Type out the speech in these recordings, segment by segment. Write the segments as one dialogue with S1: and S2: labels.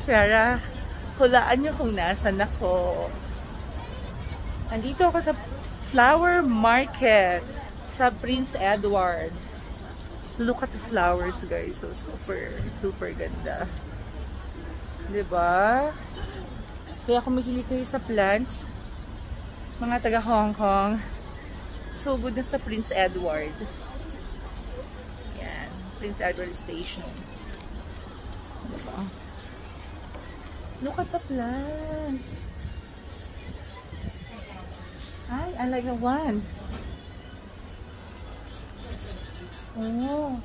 S1: Sarah. Hulaan niyo kung nasan ako. Nandito ako sa flower market sa Prince Edward. Look at the flowers, guys. So, super ganda. Diba? Kaya kung mahilig kayo sa plants, mga taga Hong Kong, so good na sa Prince Edward. Yan. Prince Edward Station. Diba? Look at the plants. I like the one. Oh.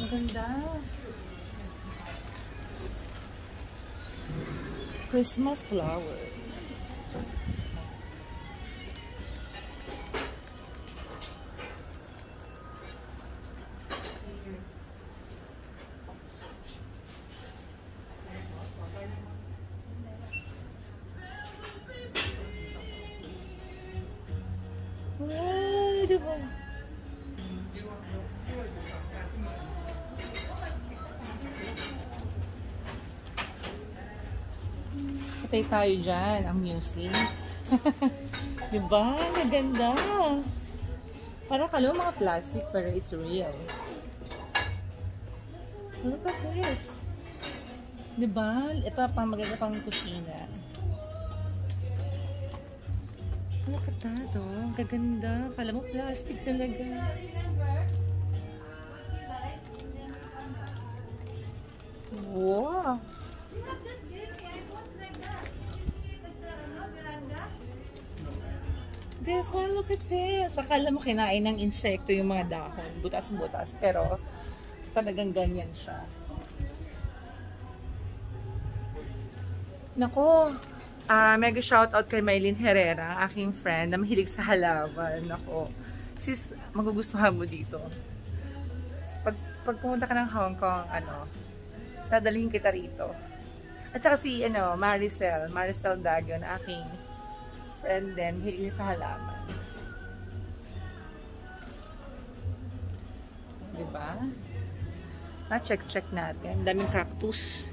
S1: Maganda. Christmas flower. Ay, diba? Patay tayo dyan, ang music. Diba? Maganda. Para kalo mga plastic, pero it's real. Look at this. Diba? Ito pang maganda pang kusina. Look at that, oh. Gaganda. Kala mo plastic talaga. Wow. This one, look at this. Akala mo kinain ng insekto yung mga dahon. Butas-butas. Pero talagang ganyan siya. Nako. Mega shoutout kay Maylin Herrera, aking friend na mahilig sa halaman. Nako. Sis, magugustuhan mo dito. Pag pumunta ka ng Hong Kong, dadalhin kita rito. At saka si, Maricel Dagon, aking friend din, mahilig sa halaman. Diba? Check natin. Daming cactus.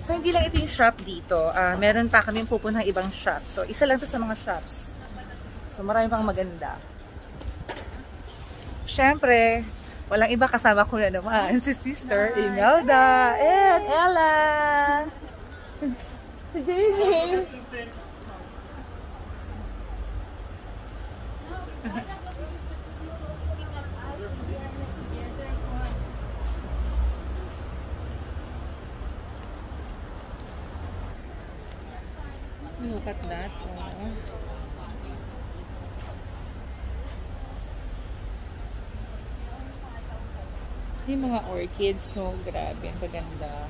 S1: So, hindi lang ito yung shop dito. Meron pa kami pupuntang ibang shop. So, isa lang to sa mga shops. So, marami pang maganda. Siyempre, walang iba kasama ko na naman. Si Sister Imelda and Ella. Si Jamie. Look at that. Oh. Yung mga orchids, so grabe, ang paganda.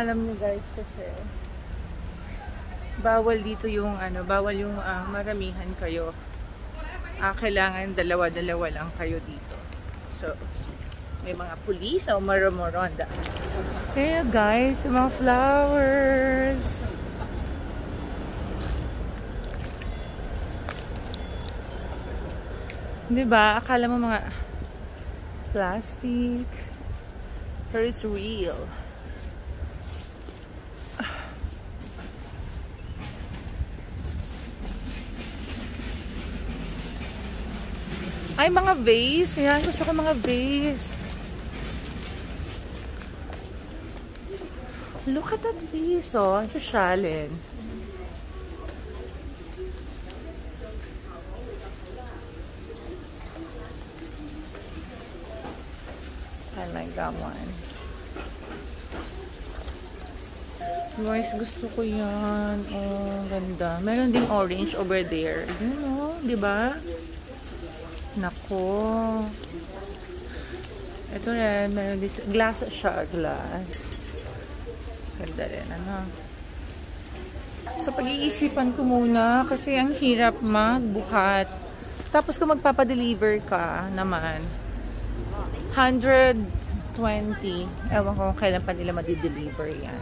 S1: Alam niyo guys, kasi bawal dito yung bawal yung maramihan kayo. Kailangan dalawa-dalawa lang kayo dito. So, may mga pulis o maramoronda. Kaya guys, yung mga flowers. Diba? Akala mo mga plastic. Pero it's real. Ay, mga vase. Yan, gusto ko mga vase. Look at that vase, oh. Ito shalin. I like that one. Guys, gusto ko yan. Oh, ganda. Meron ding orange over there. Yun, oh. Diba? Nako. Ito rin, meron this glass siya, glass. Ganda rin, ano. So, pag-iisipan ko muna kasi ang hirap magbuhat. Tapos kung magpapadeliver ka naman, 120. Ewan ko kailan pa nila madi-deliver yan.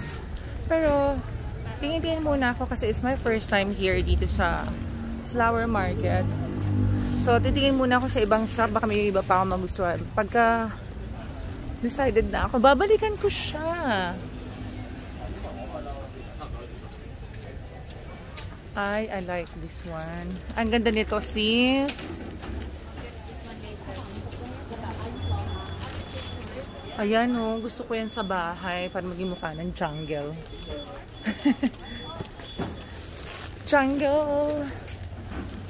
S1: Pero, tingin-tingin muna ako kasi it's my first time here dito sa flower market. So, titingin muna ako sa ibang shop. Baka may iba pa ako magustuhan. Pagka decided na ako, babalikan ko siya. I like this one. Ang ganda nito, sis. Ayan, oh. Gusto ko yan sa bahay para maging mukha ng jungle. Jungle.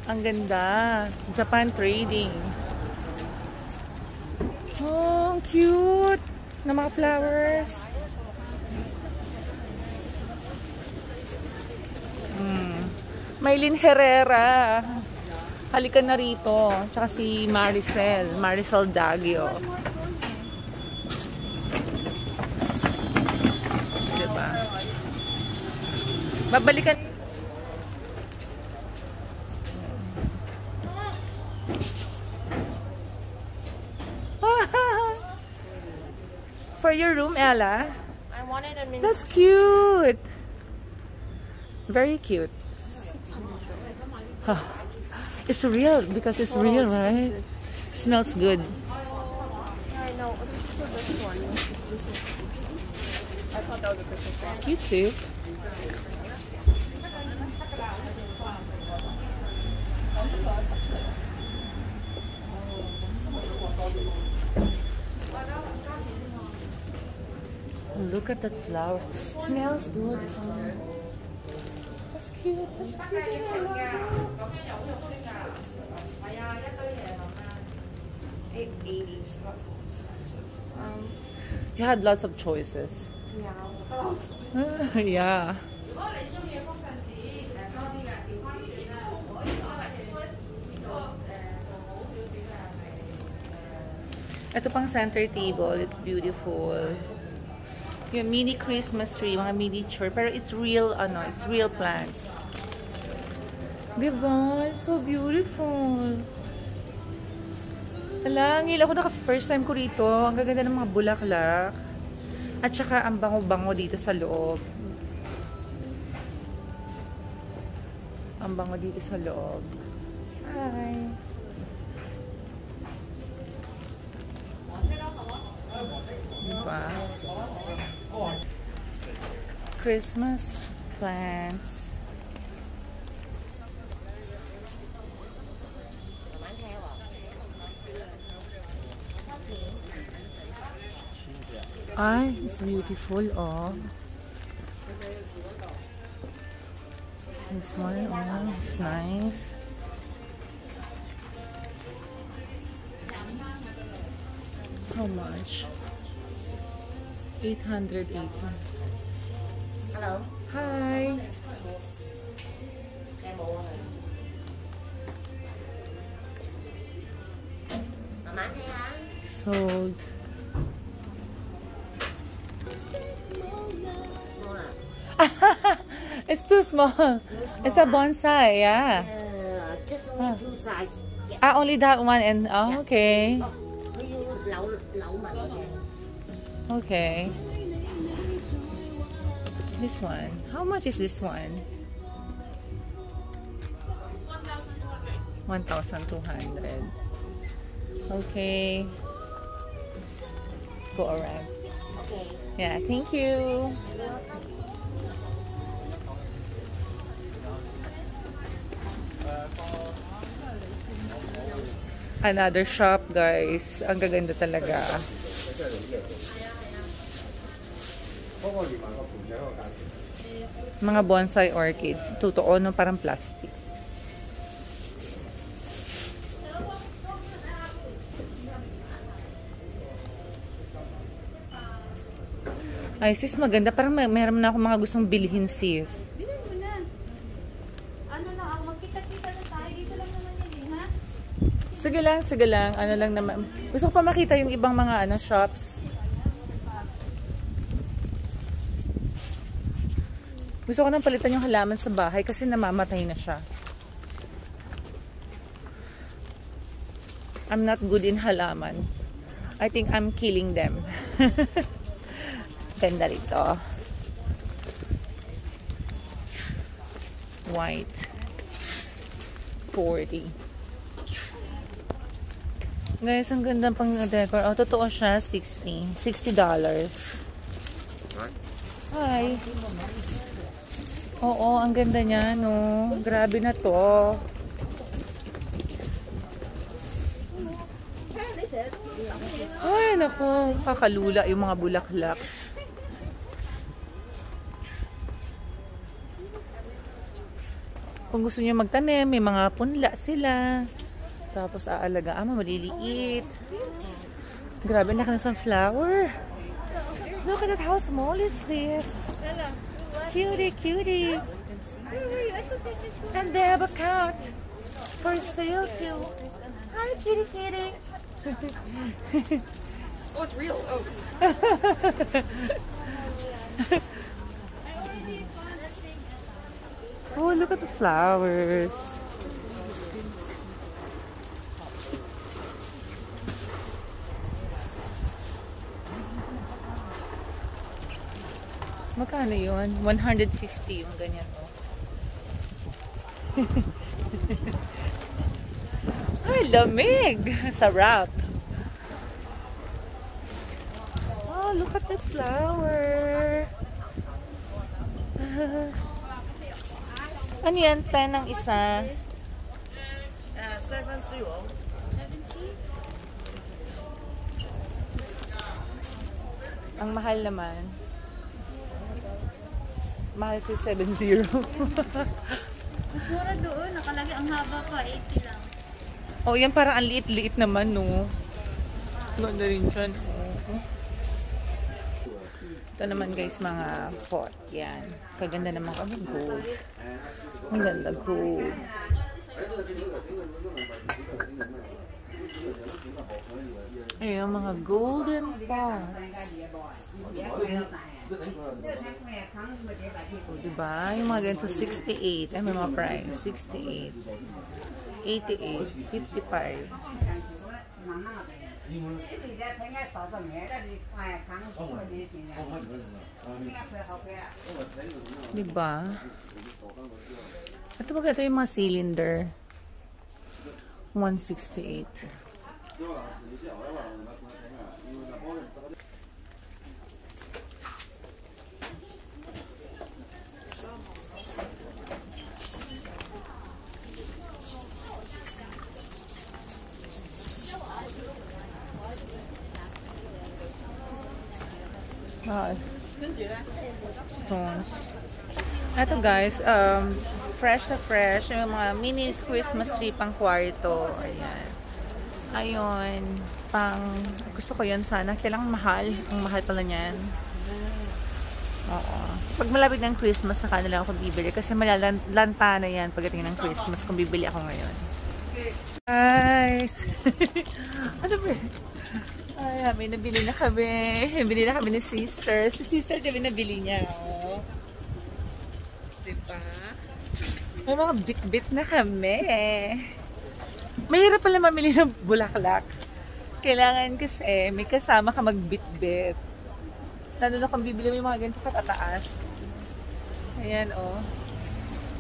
S1: Ang ganda. Japan trading. Oh, ang cute na mga flowers. Maylin Herrera. Halika na rito. Tsaka si Maricel Daguio. Diba? Babalikan. For your room, Ella?
S2: I wanted a mini.
S1: That's cute. Very cute. It's real because it's real, right? Smells good.
S2: Yeah, I know. So this one. This is. I thought that was a Christmas tree.
S1: It's cute too. Look at that flower. Smells good. That's cute. That's cute.
S2: $8.80, so that's so expensive.
S1: You had lots of choices.
S2: Yeah.
S1: Yeah. Ito pang center table. It's beautiful. Yung mini Christmas tree, mga miniature, pero it's real, ano, it's real plants. Diba? It's so beautiful. Talangil, ako naka-first time ko rito. Ang gaganda ng mga bulaklak. At saka ang bango-bango dito sa loob. Ang bango dito sa loob. Hi! Diba? Christmas plants. Ay, it's beautiful, oh. This one, oh, it's nice. How much? 880.
S2: Hello.
S1: Hi. Sold. It's too small. It's a bonsai, yeah.
S2: Just only two size. Yeah.
S1: Ah, only that one and oh, okay. Okay. This one. How much is this one? 1,200. Okay. Go around.
S2: Okay.
S1: Yeah, thank you. Another shop, guys. Ang gaganda talaga. Mga bonsai orchids. Totoo, no? Parang plastic. Ay, sis, maganda. Parang meron na ako mga gustong bilhin, sis.
S3: Bilhin mo na. Ano na, magkita-kita na tayo. Dito lang naman yun, ha?
S1: Sige lang, sige lang. Ano lang naman. Gusto ko pa makita yung ibang mga ano shops. Gusto ko nang palitan yung halaman sa bahay kasi namamatay na siya. I'm not good in halaman. I think I'm killing them. Ganda rito. White. 40. Guys, ang ganda pang decor. Oh, totoo siya. $60. Hi. Oo, ang ganda niya, no? Grabe na to. Ay, naku. Kakalula yung mga bulaklak. Kung gusto niyo magtanim, may mga punla sila. Tapos aalagaan mo, maliliit. Grabe, naka na sunflower. Look at that, how small is this? Cutie, cutie. And they have a cat for sale too. Hi, kitty, kitty.
S2: Oh, it's real. Oh.
S1: Oh, look at the flowers. Magkano yun? 150 yung ganyan, oh. Ay, lamig! Sarap! Oh, look at the flower! Ano yan? 10 ang isa?
S4: 70.
S1: Ang mahal naman. Mahal si 70.
S3: Mas mura doon. Nakalagay ang haba pa. 80 lang.
S1: Oh, yan parang ang liit-liit naman, no? Ganda rin siya, no? Ito naman, guys, mga pot. Yan. Kaganda naman kami. Gold. Ang ganda, gold. Ayun, mga golden pot. O, diba? Yung mga ganito, 68. Ay, may mga price. 68. 88. 55. Diba? Ito ba ito yung mga cylinder? 168. Stones. Ito guys, fresh na fresh. Yung mga mini Christmas tree pang kwarto. Ayan. Ayun. Gusto ko yun sana. Kailangan mahal. Ang mahal pala niyan. Oo. Pag malapit ng Christmas, saka na lang ako bibili. Kasi malalanta na yan pagdating ng Christmas kung bibili ako ngayon. Guys! Ano ba? Ay, may nabili na kami. Nabili na kami ni sister. Si sister kami nabili niya. Oh. Diba? May mga bit-bit na kami. Mahirap pala mamili ng bulaklak. Kailangan kasi may kasama ka mag-bit-bit. Lalo na kung bibili mo yung mga ganito katataas. Ayan, oh.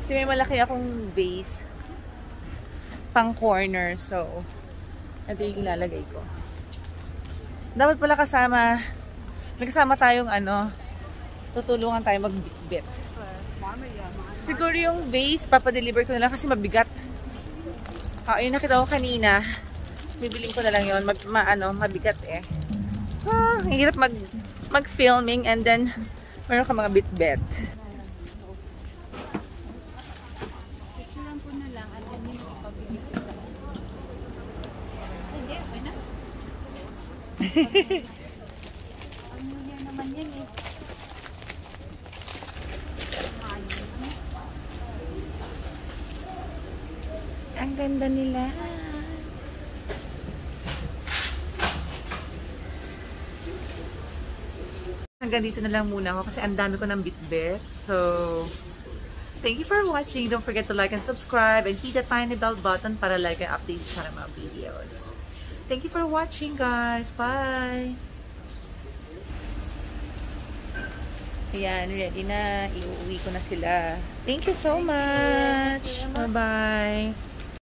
S1: Kasi may malaki akong vase. Pang corner. So, ito yung ilalagay ko. Dapat pala kasama, may kasama tayong tutulungan tayo mag-bit-bit. Siguro yung vase, papadeliver ko na lang kasi mabigat. Yung nakita ko kanina, bibiling ko na lang yun. Mabigat eh. Ang hirap mag-filming and then meron ka mga bit-bit.
S3: Picturean ko na lang at then yung ipabili ko sa hindi, okay na. Ano yan naman yan eh.
S1: Ang ganda nila. hanggang dito na lang muna ako kasi ang dami ko ng bitbit. So, thank you for watching. Don't forget to like and subscribe and hit the tiny bell button para like and update sa mga videos. Thank you for watching, guys. Bye! Ayan, ready na. Iuwi ko na sila. Thank you so much. Bye-bye.